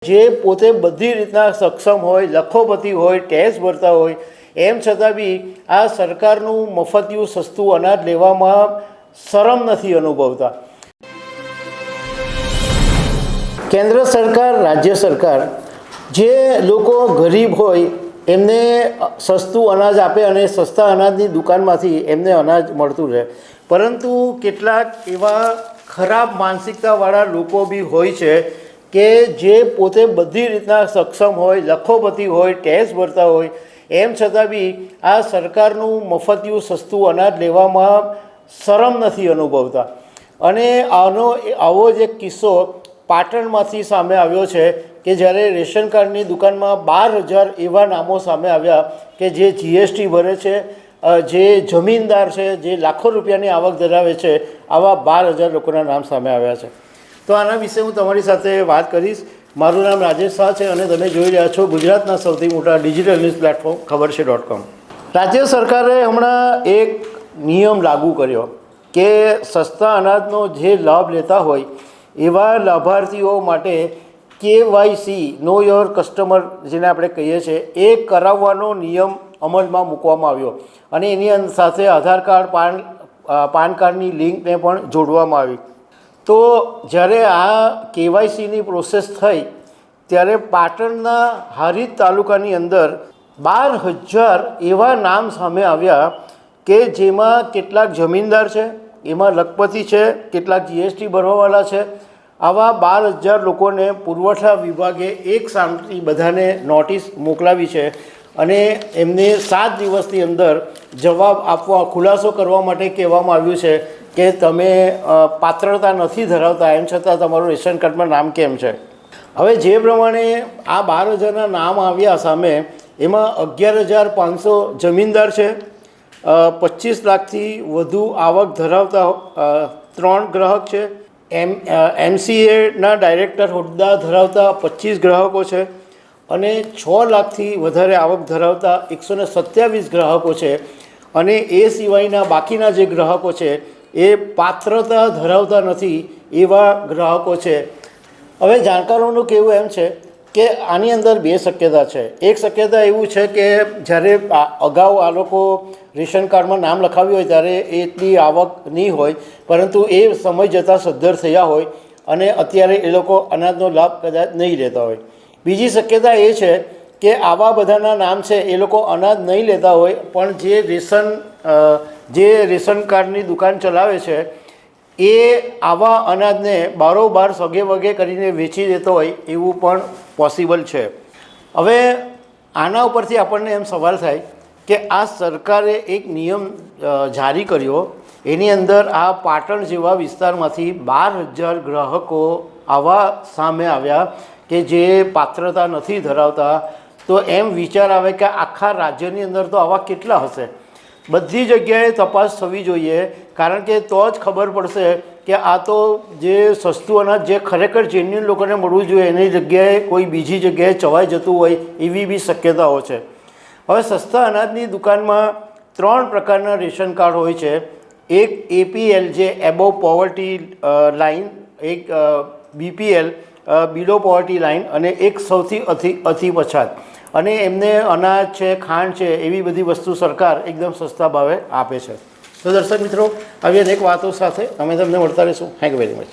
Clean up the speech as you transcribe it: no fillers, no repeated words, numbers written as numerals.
જે પોતે બધી રીતના સક્ષમ હોય, લખોપતિ હોય, ટેક્સ ભરતા હોય, એમ છતાં બી આ સરકારનું મફતિયું સસ્તું અનાજ લેવામાં શરમ નથી અનુભવતા। કેન્દ્ર સરકાર, રાજ્ય સરકાર જે લોકો ગરીબ હોય એમને સસ્તું અનાજ આપે અને સસ્તા અનાજની દુકાનમાંથી એમને અનાજ મળતું રહે, પરંતુ કેટલાક એવા ખરાબ માનસિકતાવાળા લોકો બી હોય છે કે જે પોતે બધી રીતના સક્ષમ હોય, લખોપતિ હોય, ટેક્સ ભરતા હોય, એમ છતાં બી આ સરકારનું મફતિયું સસ્તું અનાજ લેવામાં શરમ નથી અનુભવતા। અને આવો જ એક કિસ્સો પાટણમાંથી સામે આવ્યો છે કે જ્યારે રેશન કાર્ડની દુકાનમાં 12,000 એવા નામો સામે આવ્યા કે જે જીએસટી ભરે છે, જે જમીનદાર છે, જે લાખો રૂપિયાની આવક ધરાવે છે, આવા 12,000 લોકોના નામ સામે આવ્યા છે। તો આના વિશે હું તમારી સાથે વાત કરીશ। મારું નામ રાજેશ શાહ છે અને તમે જોઈ રહ્યા છો ગુજરાતના સૌથી મોટા ડિજિટલ ન્યૂઝ પ્લેટફોર્મ ખબરછે.com। રાજ્ય સરકારે હમણાં એક નિયમ લાગુ કર્યો કે સસ્તા અનાજનો જે લાભ લેતા હોય એવા લાભાર્થીઓ માટે કેવાયસી નો યોર કસ્ટમર જેને આપણે કહીએ છીએ એ કરાવવાનો નિયમ અમલમાં મૂકવામાં આવ્યો અને એની સાથે આધાર કાર્ડ, પાન કાર્ડની લિંકને પણ જોડવામાં આવી। તો જ્યારે આ કેવાયસીની પ્રોસેસ થઈ ત્યારે પાટણના હારીજ તાલુકાની અંદર 12,000 એવા નામ સામે આવ્યા કે જેમાં કેટલાક જમીનદાર છે, એમાં લખપતિ છે, કેટલાક જીએસટી ભરવાવાળા છે। આવા 12,000 લોકોને પુરવઠા વિભાગે એક સામટી બધાને નોટિસ મોકલાવી છે અને એમને 7 દિવસની અંદર જવાબ આપવા, ખુલાસો કરવા માટે કહેવામાં આવ્યું છે કે તમે પાત્રતા નથી ધરાવતા, એમ છતાં તમારું રેશન કાર્ડમાં નામ કેમ છે। હવે જે પ્રમાણે આ 12,000ના નામ આવ્યા સામે, એમાં 11,500 જમીનદાર છે, 25 લાખથી વધુ આવક ધરાવતા 3 ગ્રાહક છે, એમસીએના ડાયરેક્ટર હોદ્દા ધરાવતા 25 ગ્રાહકો છે અને 6 લાખથી વધારે આવક ધરાવતા 127 ગ્રાહકો છે અને એ સિવાયના બાકીના જે ગ્રાહકો છે એ પાત્રતા ધરાવતા નથી એવા ગ્રાહકો છે। હવે જાણકારોનું કહેવું એમ છે કે આની અંદર 2 શક્યતા છે। એક શક્યતા એવું છે કે જ્યારે અગાઉ આ લોકો રેશન કાર્ડમાં નામ લખાવ્યું હોય ત્યારે એટલી આવક નહીં હોય, પરંતુ એ સમય જતાં સદ્ધર થયા હોય અને અત્યારે એ લોકો અનાજનો લાભ કદાચ નહીં લેતા હોય। બીજી શક્યતા એ છે કે આવા બધાના નામ છે એ લોકો અનાજ નહીં લેતા હોય પણ જે રેશન કાર્ડની દુકાન ચલાવે છે એ આવા અનાજને બારોબાર સગે વગે કરીને વેચી દેતો હોય એવું પણ પોસિબલ છે। હવે આના ઉપરથી આપણને એમ સવાલ થાય કે આ સરકારે એક નિયમ જારી કર્યો, એની અંદર આ પાટણ જેવા વિસ્તારમાંથી 12,000 ગ્રાહકો આવા સામે આવ્યા કે જે પાત્રતા નથી ધરાવતા। તો એમ વિચાર આવે કે આખા રાજ્યની અંદર તો આવા કેટલા હશે। બધી જગ્યાએ તપાસ થવી જોઈએ, કારણ કે તો જ ખબર પડશે કે આ તો જે સસ્તું અનાજ જે ખરેખર જેન્યુઅન લોકોને મળવું જોઈએ એની જગ્યાએ કોઈ બીજી જગ્યાએ ચવાઈ જતું હોય એવી બી શક્યતાઓ છે। હવે સસ્તા અનાજની દુકાનમાં 3 પ્રકારના રેશન કાર્ડ હોય છે। એક એપીએલ જે એબોવ પોવર્ટી લાઇન, એક બીપીએલ બિલો પોવર્ટી લાઇન અને એક સૌથી અતિ પછાત, અને એમને અનાજ છે, ખાંડ છે, એવી બધી વસ્તુ સરકાર એકદમ સસ્તા ભાવે આપે છે। તો દર્શક મિત્રો, આવી અનેક વાતો સાથે અમે તમને મળતા રહીશું। Thank you very much.